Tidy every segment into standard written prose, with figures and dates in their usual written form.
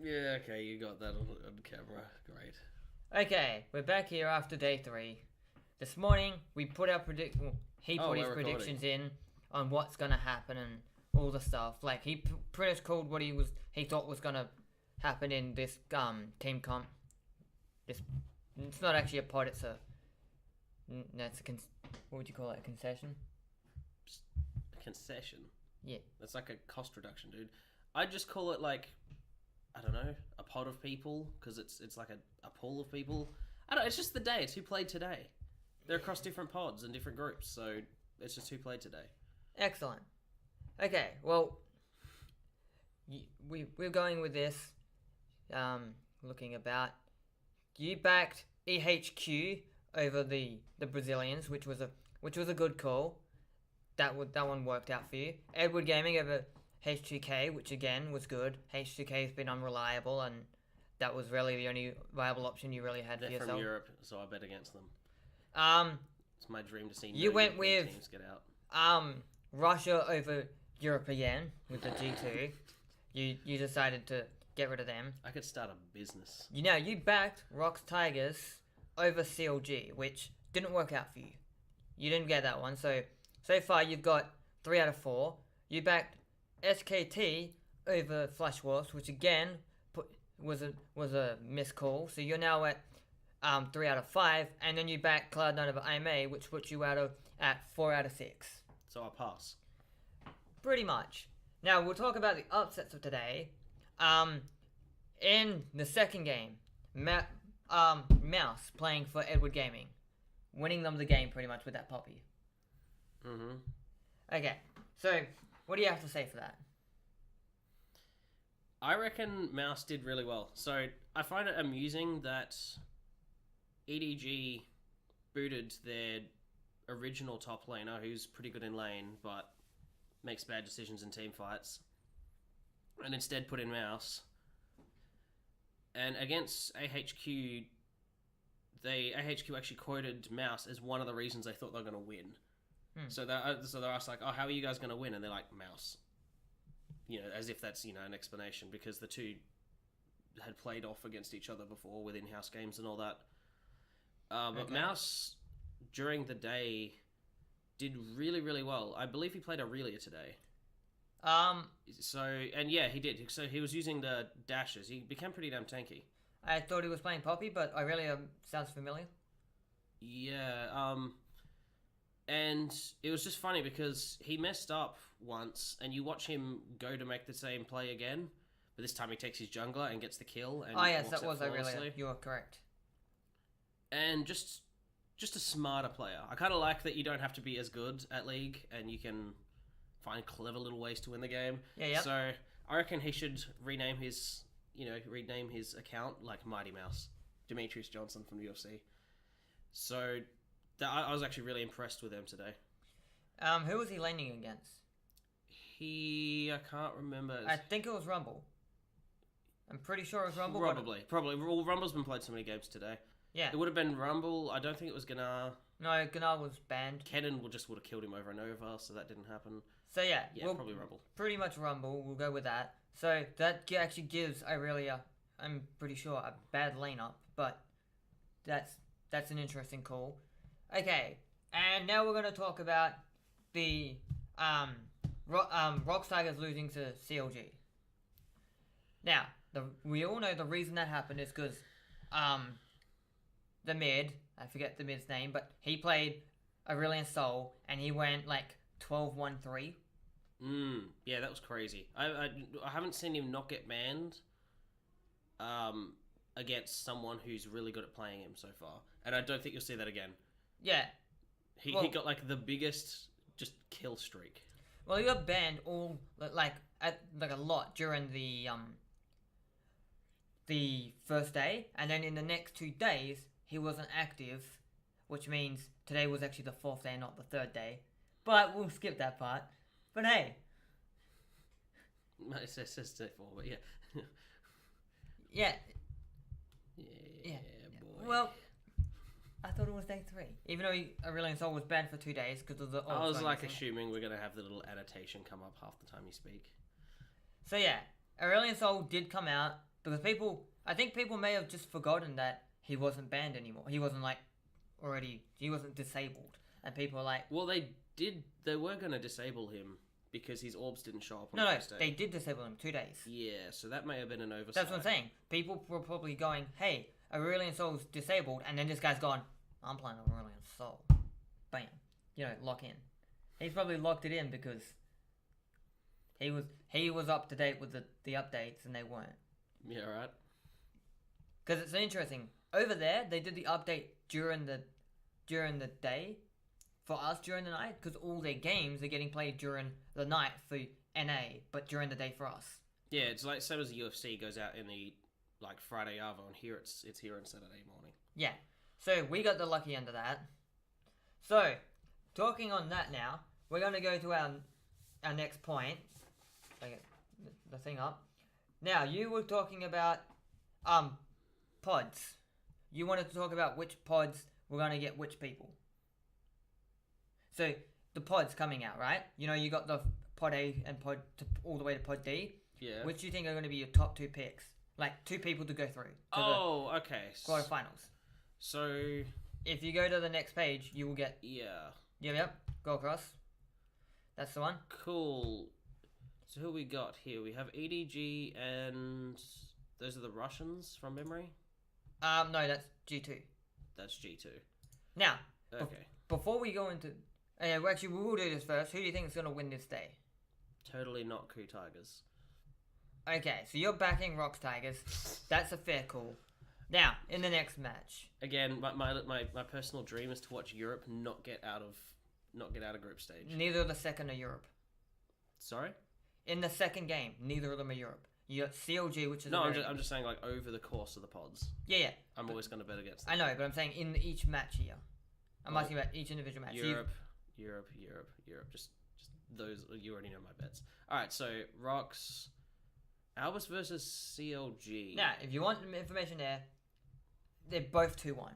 Yeah, okay, you got that on camera. Great. Okay, we're back here after day 3. This morning we put our he Oh, put his we're recording. predictions in on what's gonna happen and all the stuff. Like he pretty much called what he thought was gonna happen in this team comp. This it's not actually a pod. It's a that's a what would you call it? A concession? A concession. Yeah. That's like a cost reduction, dude. I'd just call it like, I don't know, a pod of people, because it's like a pool of people. I don't know, it's just the day. It's who played today. They're across different pods and different groups, so it's just who played today. Excellent. Okay, well, we're going with this. Looking about, you backed EHQ over the Brazilians, which was a good call. That one worked out for you. Edward Gaming over H2K, which again was good. H2K has been unreliable, and that was really the only viable option you really had They're for yourself. from Europe, so I bet against them. It's my dream to see You went with teams get out. Russia over Europe again with the G2. You decided to get rid of them. I could start a business. You backed Rox Tigers over CLG, which didn't work out for you. You didn't get that one, so far you've got 3 out of 4. You backed SKT over Flash Wolves, which again was a missed call. So you're now at 3 out of 5, and then you back Cloud9 over IMA, which puts you at 4 out of 6. So I pass. Pretty much. Now we'll talk about the upsets of today. In the second game, Mouse playing for Edward Gaming, winning them the game pretty much with that poppy. Mm-hmm. Okay, so what do you have to say for that? I reckon Mouse did really well. So I find it amusing that EDG booted their original top laner, who's pretty good in lane, but makes bad decisions in team fights, and instead put in Mouse. And against AHQ, AHQ actually quoted Mouse as one of the reasons they thought they were going to win. So they're asked like, "Oh, how are you guys going to win?" And they're like, "Mouse." As if that's an explanation, because the two had played off against each other before with in-house games and all that. But Okay. Mouse during the day did really, really well. I believe he played Aurelia today. He did. So he was using the dashes. He became pretty damn tanky. I thought he was playing Poppy, but Aurelia sounds familiar. Yeah. And it was just funny because he messed up once, and you watch him go to make the same play again, but this time he takes his jungler and gets the kill. And Yes, that walks was out Aurelia. flawlessly. You are correct. And just a smarter player. I kind of like that you don't have to be as good at League, and you can find clever little ways to win the game. Yeah, yep. So I reckon he should rename his account like Mighty Mouse, Demetrius Johnson from the UFC. So I was actually really impressed with him today. Who was he laning against? I can't remember. I think it was Rumble. I'm pretty sure it was Rumble. Probably. Well, Rumble's been played so many games today. Yeah. It would have been Rumble. I don't think it was Gnar. No, Gnar was banned. Kennen would have killed him over and over, so that didn't happen. So yeah, Probably Rumble. Pretty much Rumble. We'll go with that. So that actually gives Aurelia, I'm pretty sure, a bad lane-up, but that's an interesting call. Okay, and now we're going to talk about the Rox Tigers losing to CLG. Now, we all know the reason that happened is because the mid, I forget the mid's name, but he played Aurelion Sol, and he went like 12-1-3. Yeah, that was crazy. I haven't seen him not get banned against someone who's really good at playing him so far, and I don't think you'll see that again. Yeah. He got like the biggest just kill streak. Well, he got banned a lot during the first day, and then in the next 2 days he wasn't active, which means today was actually the 4th day, not the 3rd day. But we'll skip that part. But hey, It says day 4, but yeah. yeah. Yeah, boy. Well, I thought it was day 3, even though Aurelion Sol was banned for 2 days because of the. I was like assuming we're gonna have the little annotation come up half the time you speak. So yeah, Aurelion Sol did come out because I think people may have just forgotten that he wasn't banned anymore. He wasn't he wasn't disabled, and people are like, Well, they were going to disable him because his orbs didn't show up on no, first day. they did disable him 2 days. Yeah, so that may have been an oversight. That's what I'm saying. People were probably going, hey, Aurelion Sol's disabled, and then this guy's gone, I'm playing Aurelion Sol. Bam. Lock in. He's probably locked it in because he was up to date with the updates, and they weren't. Yeah, right. Because it's interesting. Over there, they did the update during the day. For us during the night, because all their games are getting played during the night for NA, but during the day for us. Yeah, it's like same as the UFC goes out in the Friday Arvo, and here it's here on Saturday morning. Yeah, so we got the lucky end of that. So, talking on that now, we're going to go to our next point. Get the thing up. Now, you were talking about pods. You wanted to talk about which pods were going to get which people. So, the pods coming out, right? You got the pod A and all the way to pod D. Yeah. Which do you think are going to be your top 2 picks? Like, 2 people to go through to okay. the quarterfinals. So, if you go to the next page, you will get... Yeah. Yep. Go across. That's the one. Cool. So who we got here? We have EDG and... Those are the Russians from memory? No, that's G2. That's G2. Now, Okay. Before we go into... we will do this first. Who do you think is going to win this day? Totally not Coup Tigers. Okay, so you're backing Rocks Tigers. That's a fair call. Now, in the next match. Again, my personal dream is to watch Europe not get out of group stage. Neither of the second are Europe. Sorry? In the second game, neither of them are Europe. You got CLG, which is... No, I'm just saying, over the course of the pods. Yeah. I'm always going to bet against them. I know, but I'm saying in each match here. I'm asking about each individual match. Europe. Just those, you already know my bets. Alright, so Rocks, Albus versus CLG. Now, if you want information there, they're both 2-1.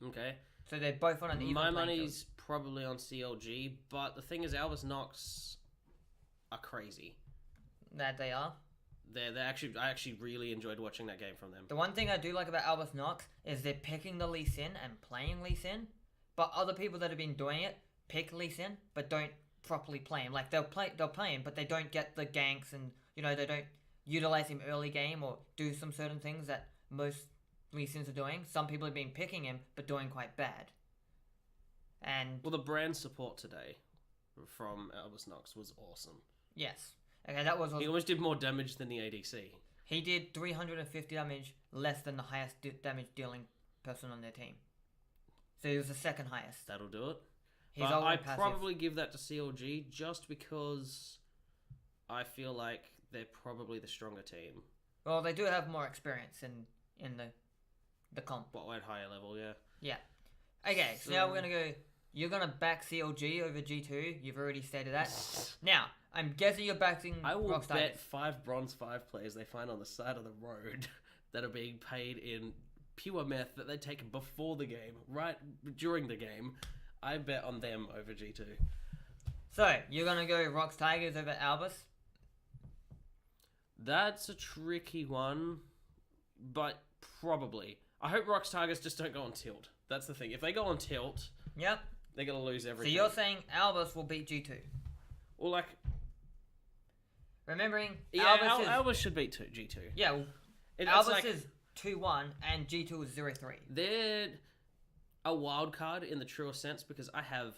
Okay. So they're both on an even My playing money's probably on CLG, but the thing is, Albus Nox are crazy. That they are. I actually really enjoyed watching that game from them. The one thing I do like about Albus Nox is they're picking the Lee Sin and playing Lee Sin, but other people that have been doing it pick Lee Sin but don't properly play him. Like they'll play him, but they don't get the ganks and they don't utilize him early game or do some certain things that most Lee Sins are doing. Some people have been picking him but doing quite bad. And the brand support today from Albus Nox was awesome. Yes. Okay, that was... He almost did more damage than the ADC. He did 350 damage, less than the highest damage dealing person on their team. So he was the second highest. That'll do it. He's but I'd probably give that to CLG just because I feel like they're probably the stronger team. Well, they do have more experience in the comp. But at higher level, yeah. Yeah. Okay, so now we're going to go... You're going to back CLG over G2. You've already stated that. Now, I'm guessing you're backing I will Rockstar. bet 5 Bronze 5 players they find on the side of the road that are being paid in pure meth that they take before the game, right during the game. I bet on them over G2. So, you're going to go Rocks Tigers over Albus? That's a tricky one, but probably. I hope Rocks Tigers just don't go on tilt. That's the thing. If they go on tilt... Yep. They're going to lose everything. So you're saying Albus will beat G2? Well, remembering, yeah, Albus should beat G2. Yeah, well, Albus is 2-1 and G2 is 0-3. They're a wild card in the truest sense because I have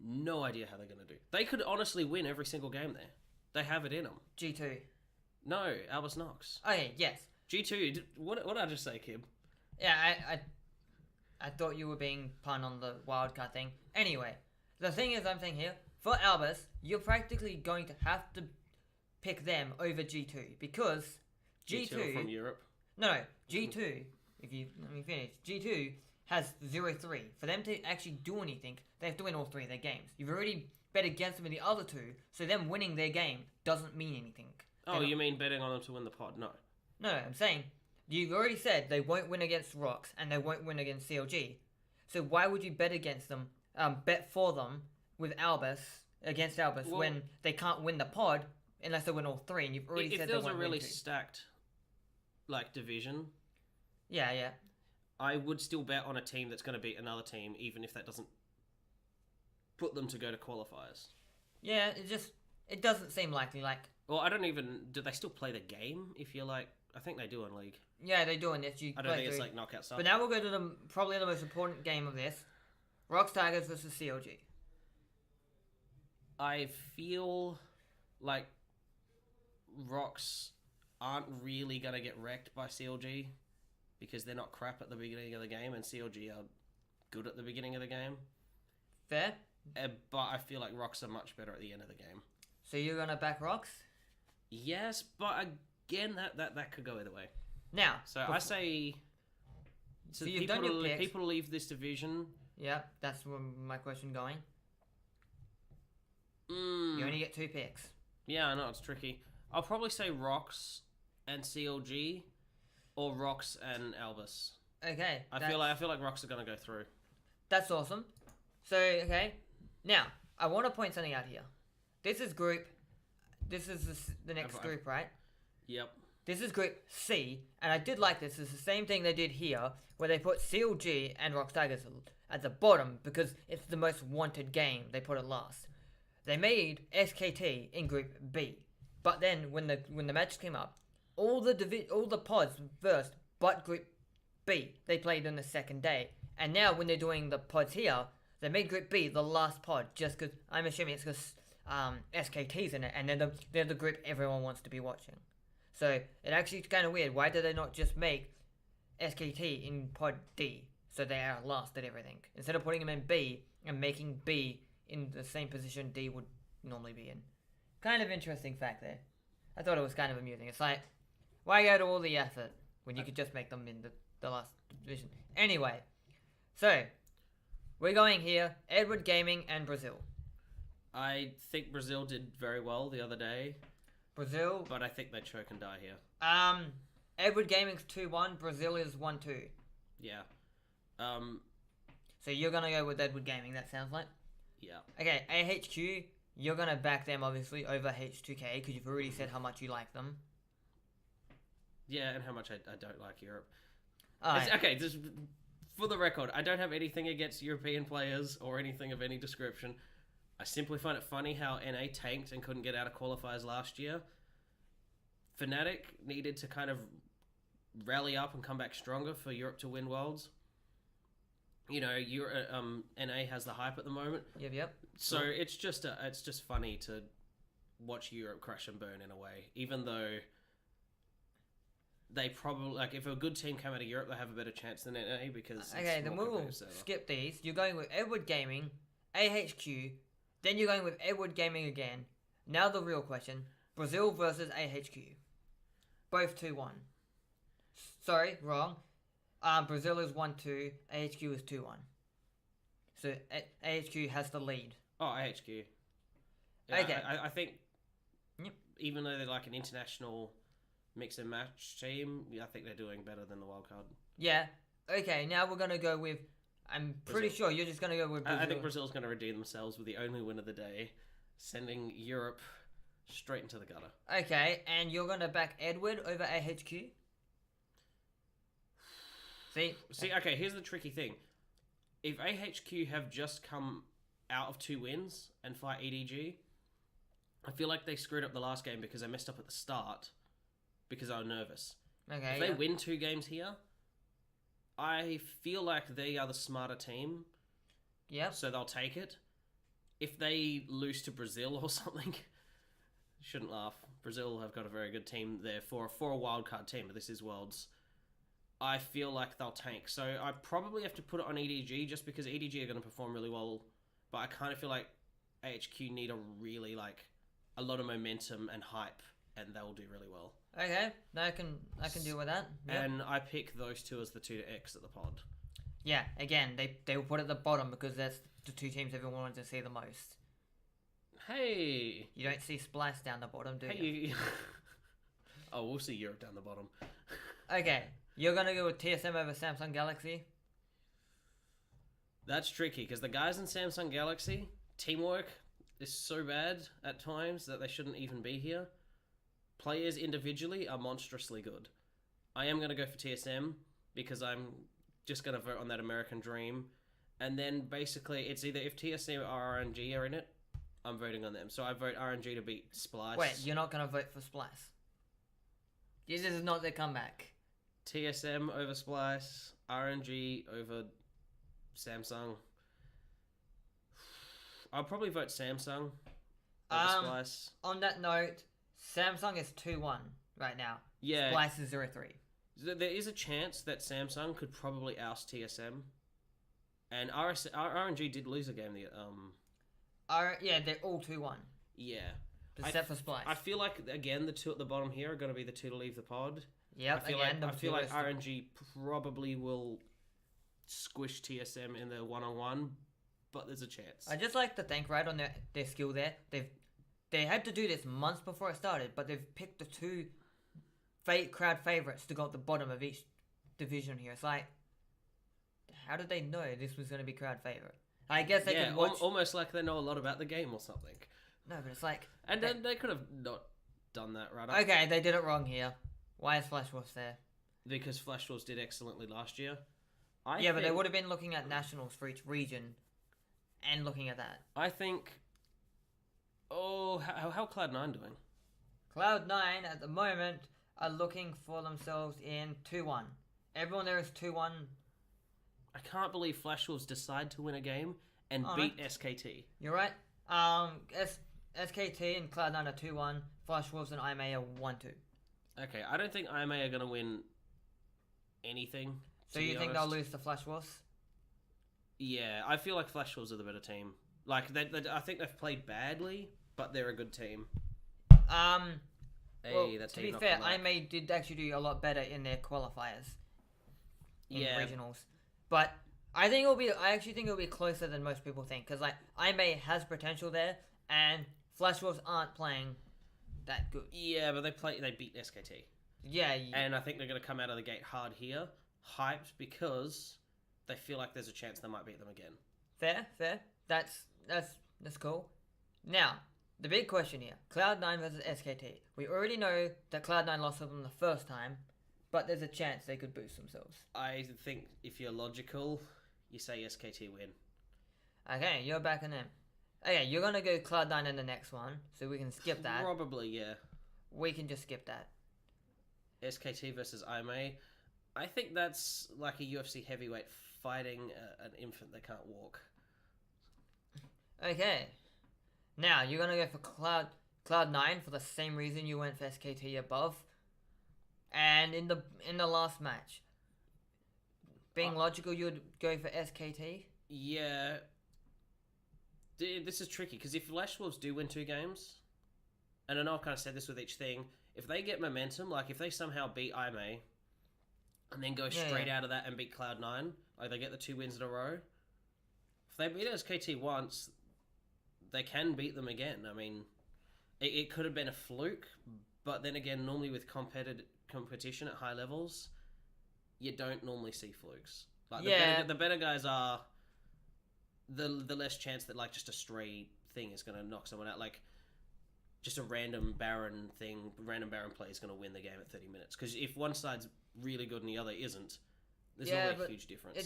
no idea how they're going to do. They could honestly win every single game there. They have it in them. G2. No, Albus Nox. Okay, yes. G2, what did I just say, Kim? Yeah, I thought you were being pun on the wildcard thing. Anyway, the thing is I'm saying here, for Albus, you're practically going to have to pick them over G2 because G2 from Europe. No, G2, if you let me finish, G2 has 0-3. For them to actually do anything, they have to win all 3 of their games. You've already bet against them in the other 2, so them winning their game doesn't mean anything. Oh, you mean betting on them to win the pod? No. No, I'm saying, you already said they won't win against Rocks and they won't win against CLG. So why would you bet against them, bet for them with Albus, against Albus, when they can't win the pod unless they win all 3, and you've already said they won't win 2. If there was a really stacked like division, Yeah. I would still bet on a team that's going to beat another team, even if that doesn't put them to go to qualifiers. Yeah, it doesn't seem likely. Like, Well, I don't even. Do they still play the game? If you're like, I think they do in league. yeah, they're doing this. You I don't play think it's through. like knockout stuff. But now we'll go to probably the most important game of this: Rocks Tigers versus CLG. I feel like Rocks aren't really going to get wrecked by CLG because they're not crap at the beginning of the game, and CLG are good at the beginning of the game. Fair. But I feel like Rocks are much better at the end of the game. So you're gonna back Rocks Yes, but again, that could go either way. now. So I say, So you've done your picks. people leave this division. Yeah, that's where my question going. Mm, You only get 2 picks. yeah, I know it's tricky. I'll probably say Rocks and CLG, or Rocks and Albus. Okay. I feel like Rocks are gonna go through. That's awesome. So, okay. Now, I want to point something out here. This is the next I've- group, right? Yep. This is group C, and I did like this. It's the same thing they did here, where they put CLG and Rocks Tigers at the bottom because it's the most wanted game. They put it last. They made SKT in group B, but then when the match came up, all the pods first, but group B they played on the second day, and now when they're doing the pods here, they made group B the last pod just because I'm assuming it's because SKT's in it, and they're the group everyone wants to be watching. So it actually is kind of weird. Why did they not just make SKT in pod D so they are last at everything instead of putting them in B and making B in the same position D would normally be in? Kind of interesting fact there. I thought it was kind of amusing. It's like, why go to all the effort when you could just make them in the last division? Anyway, so we're going here, Edward Gaming and Brazil. I think Brazil did very well the other day, Brazil, but I think they choke and die here. Edward Gaming's 2-1, Brazil is 1-2. Yeah. So you're gonna go with Edward Gaming, that sounds like. Yeah. Okay, AHQ, you're gonna back them obviously over H2K because you've already said how much you like them. Yeah, and how much I don't like Europe. Alright. Okay, just for the record, I don't have anything against European players or anything of any description. I simply find it funny how NA tanked and couldn't get out of qualifiers last year. Fnatic needed to kind of rally up and come back stronger for Europe to win Worlds. You know, NA has the hype at the moment, Yep. so it's just funny to watch Europe crash and burn in a way. Even though they probably, like, if a good team came out of Europe, they have a better chance than NA because Okay, then we will skip these. You're going with Edward Gaming, AHQ, then you're going with Edward Gaming again. Now the real question, Brazil versus AHQ. Both 2-1. Sorry, wrong. Brazil is 1-2, AHQ is 2-1. So AHQ has the lead. Oh, AHQ. Yeah, Okay. I think Yep. even though they're like an international mix and match team, I think they're doing better than the wildcard. Yeah. Okay, now we're going to go with... I'm pretty Brazil. sure you're just going to go with Brazil. I think Brazil's going to redeem themselves with the only win of the day, sending Europe straight into the gutter. Okay, and you're going to back Edward over AHQ? See? Okay, here's the tricky thing. If AHQ have just come out of 2 wins and fight EDG, I feel like they screwed up the last game because they messed up at the start because I was nervous. Okay, If they win 2 games here, I feel like they are the smarter team, Yep. so they'll take it. If they lose to Brazil or something, shouldn't laugh. Brazil have got a very good team there for a wildcard team, but this is Worlds. I feel like they'll tank. So I probably have to put it on EDG just because EDG are going to perform really well, but I kind of feel like AHQ need a lot of momentum and hype, and they'll do really well. Okay, I can deal with that. Yep. And I pick those 2 as the 2 to X at the pod. Yeah, again, they will put it at the bottom because that's the 2 teams everyone wanted to see the most. Hey! You don't see Splice down the bottom, do Hey, you? you... Oh, we'll see Europe down the bottom. Okay, you're gonna go with TSM over Samsung Galaxy? That's tricky, because the guys in Samsung Galaxy, teamwork is so bad at times that they shouldn't even be here. Players individually are monstrously good. I am going to go for TSM because I'm just going to vote on that American Dream. And then basically, it's either if TSM or RNG are in it, I'm voting on them. So I vote RNG to beat Splice. Wait, you're not gonna vote for Splice? This is not their comeback. TSM over Splice, RNG over Samsung. I'll probably vote Samsung over Splice. On that note, Samsung is 2-1 right now. Yeah. Splice is 0-3. There is a chance that Samsung could probably oust TSM. And RNG did lose a game. Yeah, they're all 2-1. Yeah. Except for Splice. I feel like, again, the two at the bottom here are going to be the two to leave the pod. Yep, I feel like RNG probably will squish TSM in the one-on-one, but there's a chance. I just like to thank Riot on their skill there. They had to do this months before it started, but they've picked the two crowd favorites to go at the bottom of each division here. It's like, how did they know this was going to be crowd favorite? I guess they could watch... almost like they know a lot about the game or something. No, but it's like... And then they could have not done that, right? Okay, they did it wrong here. Why is Flash Wolves there? Because Flash Wolves did excellently last year. But they would have been looking at nationals for each region and looking at that. I think... Oh, how Cloud9 doing? Cloud9 at the moment are looking for themselves in 2-1. Everyone there is 2-1. I can't believe Flash Wolves decide to win a game and beat SKT. You're right. SKT and Cloud9 are 2-1. Flash Wolves and IMA are 1-2. Okay, I don't think IMA are going to win anything. So you think they'll lose to Flash Wolves? Yeah, I feel like Flash Wolves are the better team. Like, I think they've played badly, but they're a good team. To be fair, IMA did actually do a lot better in their qualifiers. In regionals. But I actually think it'll be closer than most people think. Because, like, IMA has potential there, and Flash Wolves aren't playing that good. Yeah, but they beat SKT. Yeah. And I think they're going to come out of the gate hard here, hyped because they feel like there's a chance they might beat them again. Fair. That's cool. Now, the big question here: Cloud9 versus SKT. We already know that Cloud9 lost to them the first time, but there's a chance they could boost themselves. I think if you're logical, you say SKT win. Okay, you're back on them. Okay, you're gonna go Cloud9 in the next one, so we can skip that. Probably, yeah. We can just skip that. SKT versus IMA. I think that's like a UFC heavyweight fighting an infant that can't walk. Okay. Now, you're gonna go for Cloud9 for the same reason you went for SKT above. And in the last match, being logical, you would go for SKT? Yeah. This is tricky, because if Flash Wolves do win 2 games, and I know I've kind of said this with each thing, if they get momentum, like if they somehow beat IMA, and then go straight out of that and beat Cloud9, like they get the 2 wins in a row, if they beat SKT once, they can beat them again. I mean, it could have been a fluke, but then again, normally with competition at high levels, you don't normally see flukes. Like the better guys are, the less chance that like just a stray thing is going to knock someone out. Like just a random Baron play is going to win the game at 30 minutes. Because if one side's really good and the other isn't, there's normally a huge difference.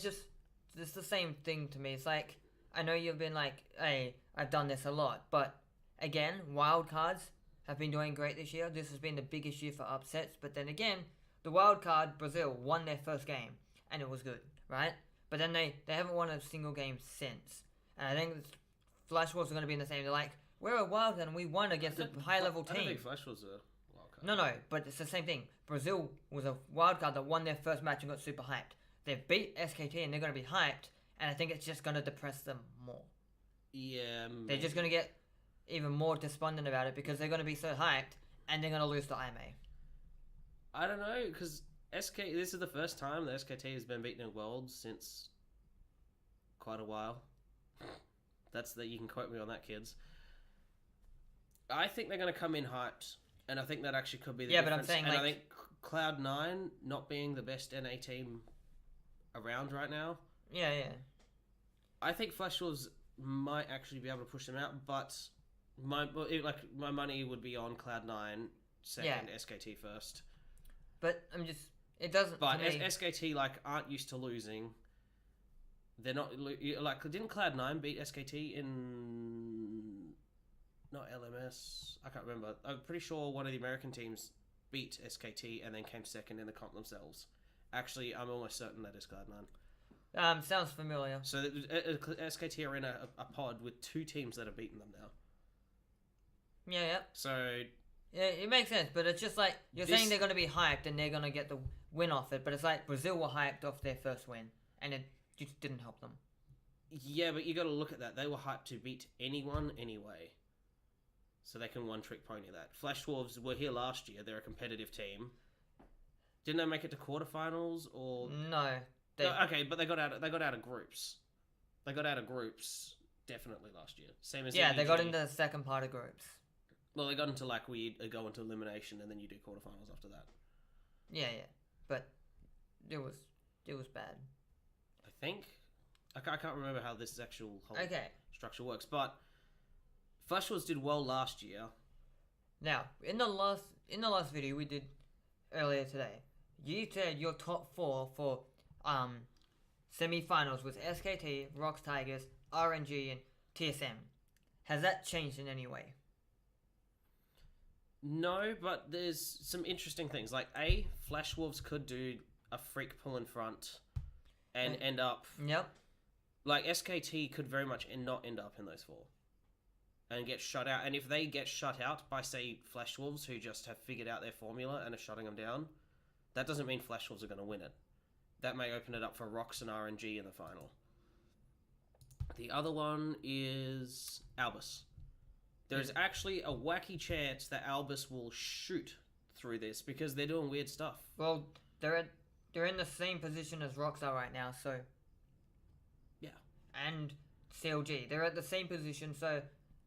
It's the same thing to me. It's like, I know you've been like, hey, I've done this a lot, but again, wildcards have been doing great this year. This has been the biggest year for upsets, but then again, the wildcard, Brazil, won their first game, and it was good, right? But then they haven't won a single game since. And I think Flash Wolves are going to be in the same. They're like, we're a wildcard and we won against a high-level team. I don't think Flash was a wildcard. No, but it's the same thing. Brazil was a wildcard that won their first match and got super hyped. They've beat SKT and they're going to be hyped, and I think it's just going to depress them more. Yeah, maybe. They're just going to get even more despondent about it because they're going to be so hyped and they're going to lose to IMA. I don't know, because this is the first time that SKT has been beaten in Worlds since quite a while. You can quote me on that, kids. I think they're going to come in hyped, and I think that actually could be the difference. But I'm saying, and I think Cloud9 not being the best NA team around right now. Yeah. I think Flash Wolves might actually be able to push them out, but my money would be on Cloud9 second, SKT first. But I'm just It doesn't. But to me, SKT like aren't used to losing. They're not like didn't Cloud9 beat SKT in not LMS? I can't remember. I'm pretty sure one of the American teams beat SKT and then came second in the comp themselves. Actually, I'm almost certain that is Cloud9. Sounds familiar. So SKT are in a pod with two teams that have beaten them now. Yeah. So Yeah, it makes sense, but it's just like you're This- saying they're going to be hyped and they're going to get the win off it, but it's like Brazil were hyped off their first win, and it just didn't help them. yeah, but you got to look at that. They were hyped to beat anyone anyway, so they can one trick pony that. Flash Wolves were here last year. They're a competitive team. Didn't they make it to quarterfinals or? No, No, okay, but they got out. They got out of groups. They got out of groups definitely last year. Same as yeah, they got EDG. into the second part of groups. Well, they got into like we go into elimination and then you do quarterfinals after that. Yeah, but it was bad. I think. I can't remember how this actual whole Okay, structure works, but Flash Wolves did well last year. now in the last video we did earlier today, you said your top 4 for semi-finals was SKT, Rocks Tigers, RNG, and TSM. Has that changed in any way? No, but there's some interesting things. Like, Flash Wolves could do a freak pull in front and Mm. end up... Yep. Like, SKT could very much not end up in those 4. And get shut out. And if they get shut out by, say, Flash Wolves, who just have figured out their formula and are shutting them down, that doesn't mean Flash Wolves are going to win it. That may open it up for Rocks and RNG in the final. The other one is Albus. There's actually a wacky chance that Albus will shoot through this because they're doing weird stuff. Well, they're in the same position as Rocks are right now, so Yeah. and CLG, they're at the same position, so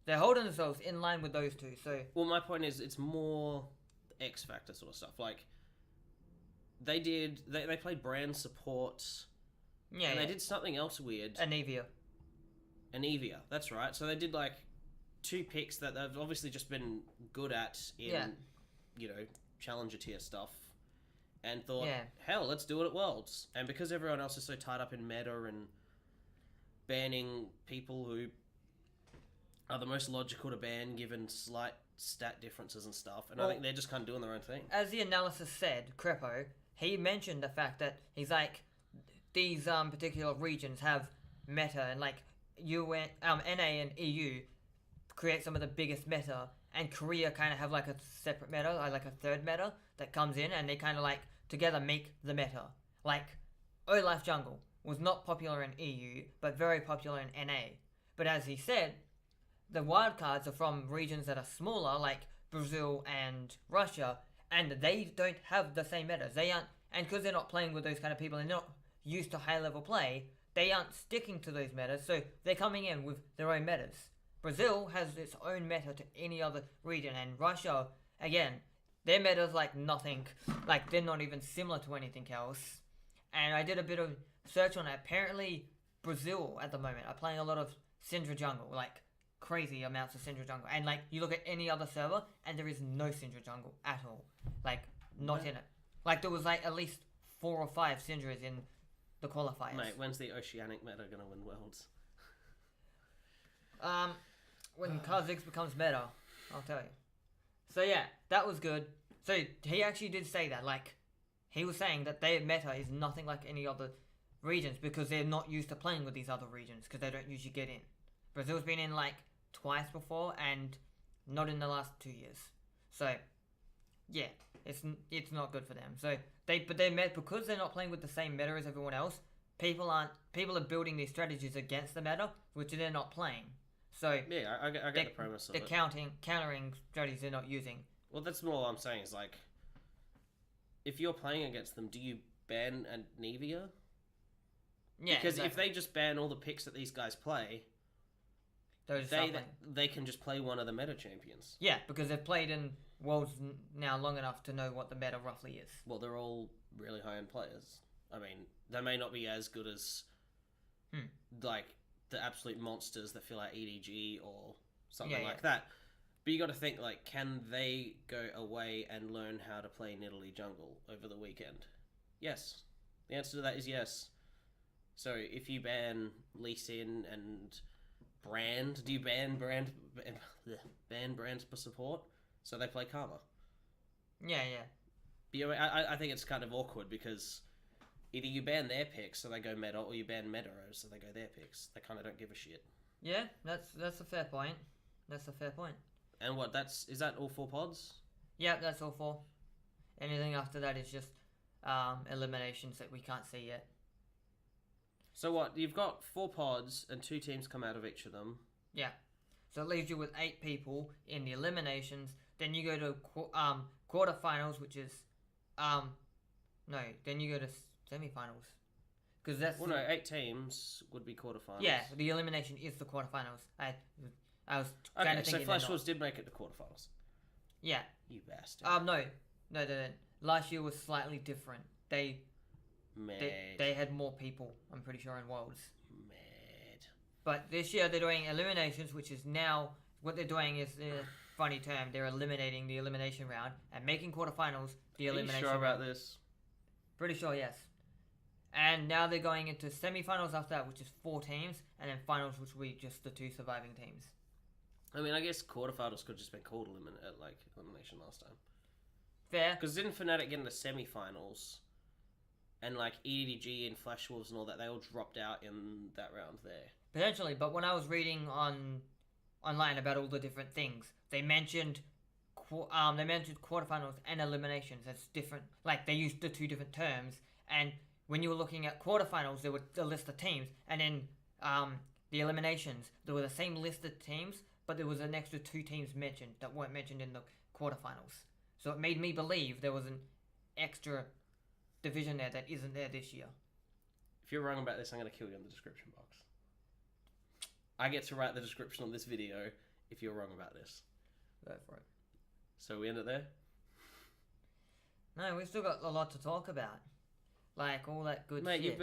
they're holding themselves in line with those two. So Well, my point is, it's more X Factor sort of stuff. Like, they played brand support, yeah, and they did something else weird. Anivia. Anivia, that's right. So they did like 2 picks that they've obviously just been good at in, Yeah. challenger tier stuff, and thought, Yeah. hell, let's do it at Worlds. And because everyone else is so tied up in meta and banning people who are the most logical to ban given slight stat differences and stuff, and Well- I think they're just kind of doing their own thing. As the analysis said, Crepo, he mentioned the fact that he's like these particular regions have meta, and like NA and EU create some of the biggest meta, and Korea kind of have like a separate meta, like a third meta that comes in, and they kind of like together make the meta. Like Olaf Jungle was not popular in EU, but very popular in NA. But as he said, the wildcards are from regions that are smaller, like Brazil and Russia, and they don't have the same metas. They aren't, and because they're not playing with those kind of people, and they're not used to high level play, they aren't sticking to those metas, so they're coming in with their own metas. Brazil has its own meta to any other region, and Russia, again, their meta's like nothing, like they're not even similar to anything else. And I did a bit of search on it. Apparently, Brazil at the moment are playing a lot of Syndra jungle, like crazy amounts of Syndra jungle. And like you look at any other server, and there is no Syndra jungle at all, like not in it. Like there was like at least 4 or 5 Syndras in the qualifiers. Mate, when's the Oceanic meta going to win Worlds? When Kha'Zix becomes meta, I'll tell you. So yeah, that was good. So he actually did say that, like, he was saying that their meta is nothing like any other regions because they're not used to playing with these other regions because they don't usually get in. Brazil's been in like twice before and not in the last 2 years. So yeah, it's not good for them. So because they're not playing with the same meta as everyone else. People are building these strategies against the meta, which they're not playing. So Yeah, I get the premise of the it. countering strategies they're not using. Well, that's more what I'm saying. Is like, if you're playing against them, do you ban Anivia? Yeah, Because if exactly. they just ban all the picks that these guys play, Those start they playing. they can just play one of the meta champions. Yeah, because they've played in Worlds now long enough to know what the meta roughly is. Well, they're all really high-end players. I mean, they may not be as good as like the absolute monsters that feel like EDG or something Yeah, like that. But you got to think, like, can they go away and learn how to play Nidalee jungle over the weekend? Yes. The answer to that is yes. So if you ban Lee Sin and Brand, do you ban Brand for support? So they play Karma. Yeah, yeah. But, you know, I think it's kind of awkward because either you ban their picks so they go meta, or you ban meta so they go their picks. They kind of don't give a shit. Yeah, that's a fair point. That's a fair point. And what? Is that all 4 pods? Yeah, that's all 4. Anything after that is just eliminations that we can't see yet. So what? You've got 4 pods and 2 teams come out of each of them. Yeah. So it leaves you with 8 people in the eliminations. Then you go to quarterfinals, which is no. Then you go to semifinals, because that's 8 teams would be quarterfinals. Yeah, the elimination is the quarterfinals. I was Okay, kind of so thinking Flash Wolves did make it to quarterfinals. Yeah. You bastard. No. Last year was slightly different. They had more people, I'm pretty sure, in Worlds. Mad. But this year they're doing eliminations, which is now what they're doing is a funny term. They're eliminating the elimination round and making quarterfinals the elimination. Are you sure about round. this? Pretty sure, yes. And now they're going into semifinals after that, which is 4 teams, and then finals, which will be just the 2 surviving teams. I mean, I guess quarterfinals could just been called elimination last time. Fair. Because didn't Fnatic get into semifinals, and like EDG and Flash Wolves and all that, they all dropped out in that round there. Potentially, but when I was reading online about all the different things, they mentioned quarterfinals and eliminations as different. Like they used the 2 different terms, and when you were looking at quarterfinals, there were a list of teams, and then the eliminations, there were the same list of teams, but there was an extra 2 teams mentioned that weren't mentioned in the quarterfinals. So it made me believe there was an extra division there that isn't there this year. If you're wrong about this, I'm going to kill you in the description box. I get to write the description on this video if you're wrong about this. Go for it. So we end it there? No, we've still got a lot to talk about. Like all that good Mate, shit.